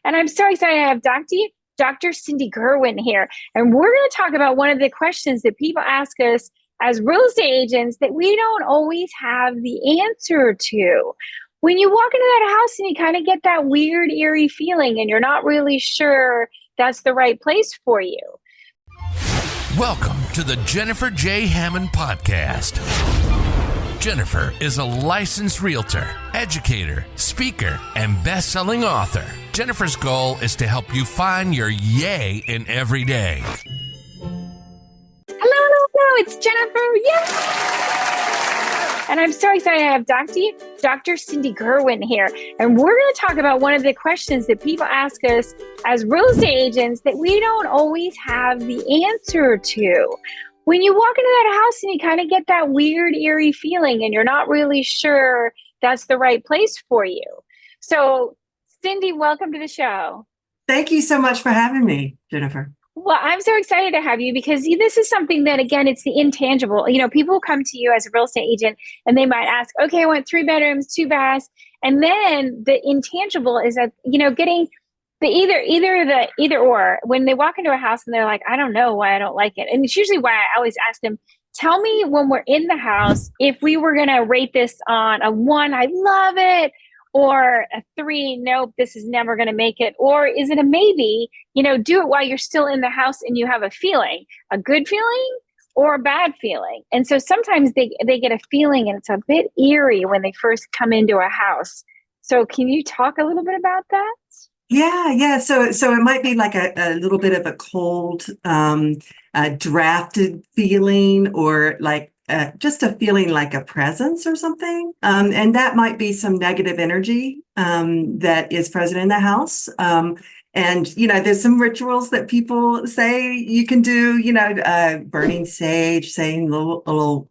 And I'm so excited to have Dr. Cynthia Girman here. And we're going to talk about one of the questions that people ask us as real estate agents that we don't always have the answer to. When you walk into that house and you kind of get that weird, eerie feeling and you're not really sure that's the right place for you. Welcome to the Jennifer J. Hammond Podcast. Jennifer is a licensed realtor, educator, speaker, and best-selling author. Jennifer's goal is to help you find your yay in every day. Hello, it's Jennifer. Yes! And I'm so excited to have Dr. Cynthia Girman here. And we're going to talk about one of the questions that people ask us as real estate agents that we don't always have the answer to. When you walk into that house and you kind of get that weird, eerie feeling and you're not really sure that's the right place for you. So, Cindy, welcome to the show. Thank you so much for having me, Jennifer. Well, I'm so excited to have you because this is something that, again, it's the intangible. You know, people come to you as a real estate agent and they might ask, okay, I want 3 bedrooms, 2 baths. And then the intangible is that, getting the either or. When they walk into a house and they're like, I don't know why I don't like it. And it's usually why I always ask them, tell me when we're in the house, if we were going to rate this on a 1, I love it, or a 3, nope, this is never going to make it, or is it a maybe? Do it while you're still in the house and you have a feeling, a good feeling or a bad feeling. And so sometimes they get a feeling and it's a bit eerie when they first come into a house. So can you talk a little bit about that? Yeah. So it might be like a little bit of a cold, drafted feeling, or like just a feeling like a presence or something. And that might be some negative energy that is present in the house. And there's some rituals that people say you can do, burning sage, saying little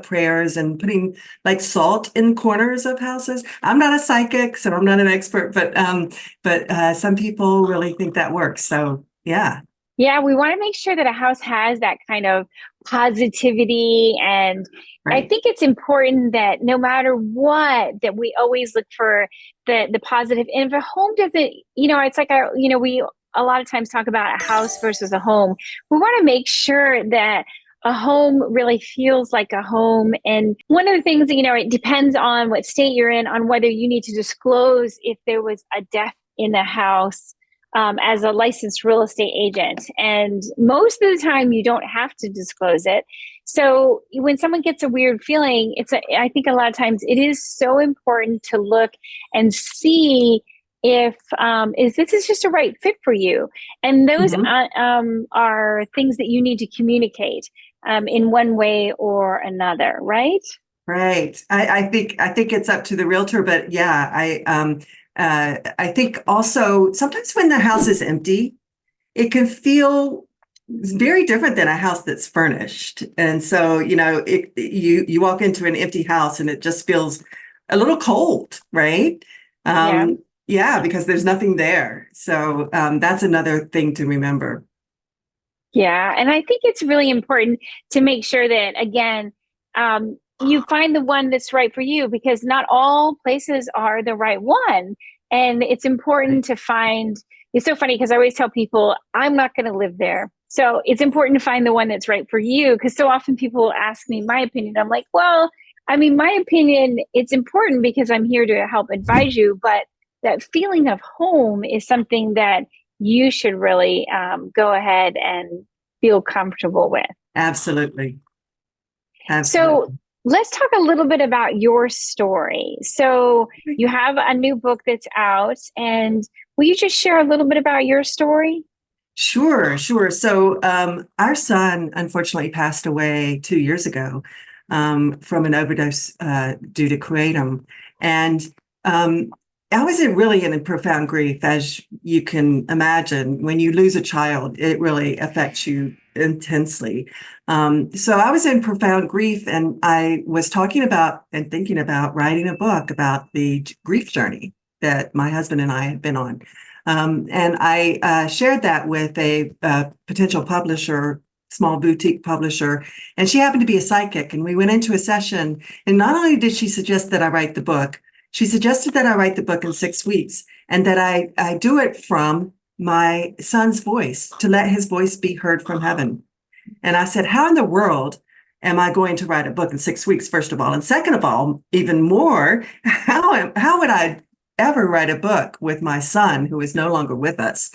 prayers, and putting like salt in corners of houses. I'm not a psychic, so I'm not an expert, but some people really think that works. So, yeah. Yeah, we want to make sure that a house has that kind of positivity. And right. I think it's important that no matter what, that we always look for the positive. And if a home doesn't, it's like, we a lot of times talk about a house versus a home. We want to make sure that a home really feels like a home. And one of the things, it depends on what state you're in, on whether you need to disclose if there was a death in the house. As a licensed real estate agent. And most of the time you don't have to disclose it. So when someone gets a weird feeling, I think a lot of times it is so important to look and see if this is just a right fit for you. And those are things that you need to communicate in one way or another, right? Right. I think it's up to the realtor, but yeah, I think also sometimes when the house is empty, it can feel very different than a house that's furnished. And so, you walk into an empty house and it just feels a little cold, right? Yeah, because there's nothing there. So that's another thing to remember. Yeah. And I think it's really important to make sure that, again, you find the one that's right for you, because not all places are the right one. And it's important to find, it's so funny because I always tell people, I'm not going to live there. So it's important to find the one that's right for you, because so often people ask me my opinion. I'm like, well, my opinion, it's important because I'm here to help advise you. But that feeling of home is something that you should really go ahead and feel comfortable with. Absolutely. So let's talk a little bit about your story. So you have a new book that's out, and will you just share a little bit about your story? Sure. So our son unfortunately passed away 2 years ago from an overdose due to Kratom. And I was really in profound grief, as you can imagine. When you lose a child, it really affects you intensely. So I was in profound grief, and I was talking about and thinking about writing a book about the grief journey that my husband and I had been on. And I shared that with a potential publisher, small boutique publisher, and she happened to be a psychic. And we went into a session, and not only did she suggest that I write the book, she suggested that I write the book in 6 weeks and that I do it from my son's voice, to let his voice be heard from heaven. And I said, how in the world am I going to write a book in 6 weeks, first of all? And second of all, even more, how would I ever write a book with my son, who is no longer with us?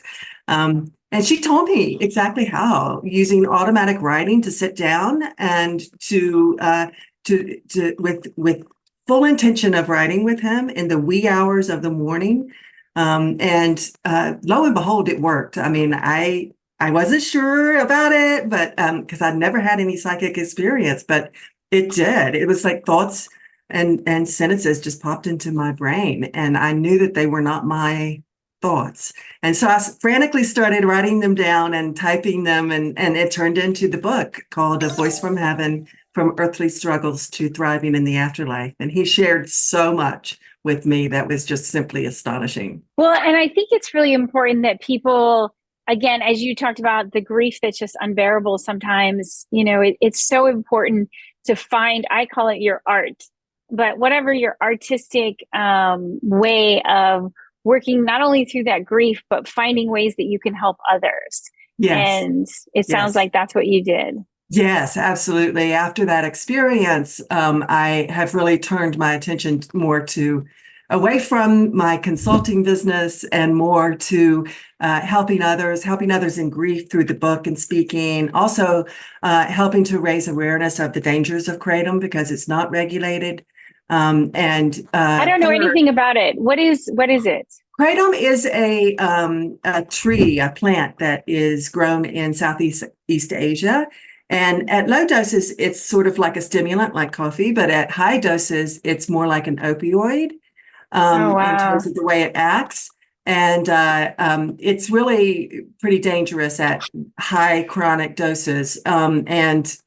And she told me exactly how, using automatic writing, to sit down and to with full intention of writing with him in the wee hours of the morning. And lo and behold, it worked. I mean, I wasn't sure about it, but because I'd never had any psychic experience, but it did. It was like thoughts and sentences just popped into my brain, and I knew that they were not my thoughts. And so I frantically started writing them down and typing them, and it turned into the book called A Voice from Heaven: From Earthly Struggles to Thriving in the Afterlife. And he shared so much with me that was just simply astonishing. Well, and I think it's really important that people, again, as you talked about, the grief that's just unbearable sometimes, it's so important to find, I call it your art, but whatever your artistic way of working not only through that grief, but finding ways that you can help others. Yes. And it sounds like that's what you did. Yes, absolutely. After that experience, I have really turned my attention more to away from my consulting business and more to helping others in grief through the book and speaking. Also, helping to raise awareness of the dangers of Kratom, because it's not regulated. I don't know anything about it. What is it? Kratom is a tree, a plant that is grown in Southeast Asia. And at low doses, it's sort of like a stimulant, like coffee, but at high doses, it's more like an opioid in terms of the way it acts. And it's really pretty dangerous at high chronic doses. And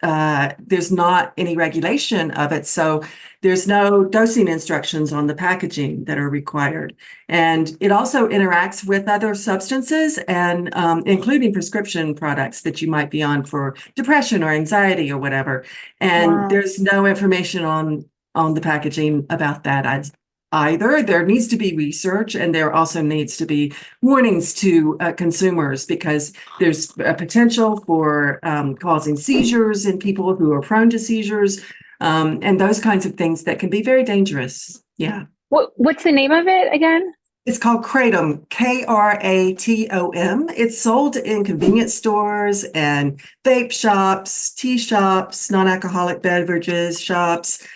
there's not any regulation of it. So there's no dosing instructions on the packaging that are required. And it also interacts with other substances, and including prescription products that you might be on for depression or anxiety or whatever. And there's no information on the packaging about that either. There needs to be research, and there also needs to be warnings to consumers, because there's a potential for causing seizures in people who are prone to seizures, and those kinds of things that can be very dangerous. Yeah. What's the name of it again? It's called Kratom, Kratom. It's sold in convenience stores and vape shops, tea shops, non-alcoholic beverages shops.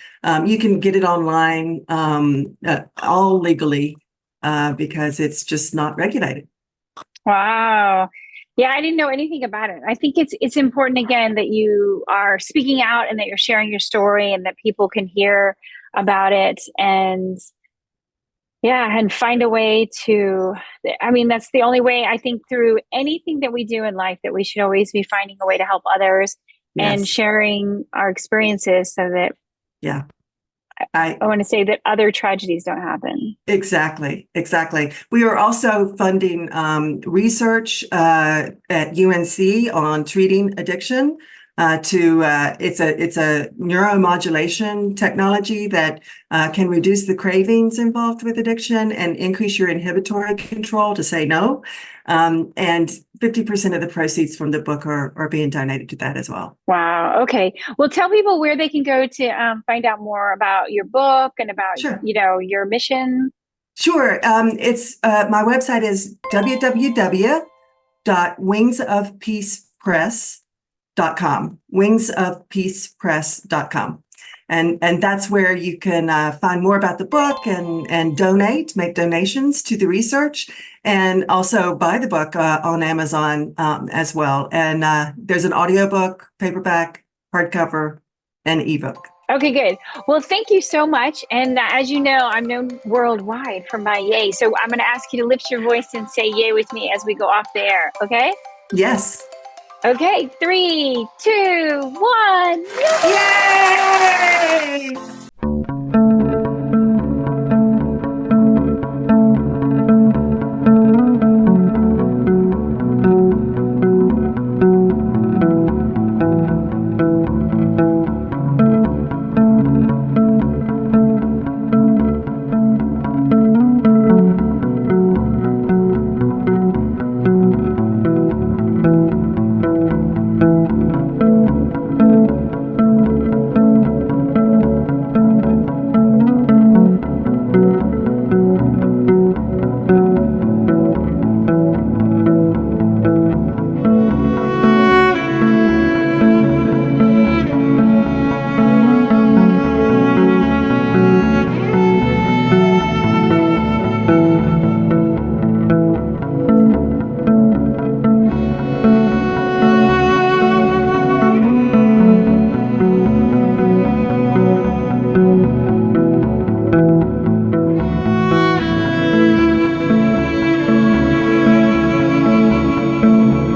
You can get it online, all legally, because it's just not regulated. Wow. Yeah, I didn't know anything about it. I think it's important, again, that you are speaking out and that you're sharing your story and that people can hear about it, and find a way to, that's the only way, I think, through anything that we do in life, that we should always be finding a way to help others. Yes. And sharing our experiences so that I want to say that other tragedies don't happen. Exactly. We are also funding research at UNC on treating addiction. It's a neuromodulation technology that can reduce the cravings involved with addiction and increase your inhibitory control to say no. And 50% of the proceeds from the book are being donated to that as well. Wow. Okay. Well, tell people where they can go to find out more about your book and about, your mission. Sure. It's my website is www.wingsofpeacepress.com, wingsofpeacepress.com. And that's where you can find more about the book and make donations to the research, and also buy the book on Amazon as well. And there's an audiobook, paperback, hardcover, and ebook. Okay, good. Well, thank you so much. And as you know, I'm known worldwide for my yay. So I'm going to ask you to lift your voice and say yay with me as we go off the air. Okay? Yes. Okay, 3, 2, 1. Yay!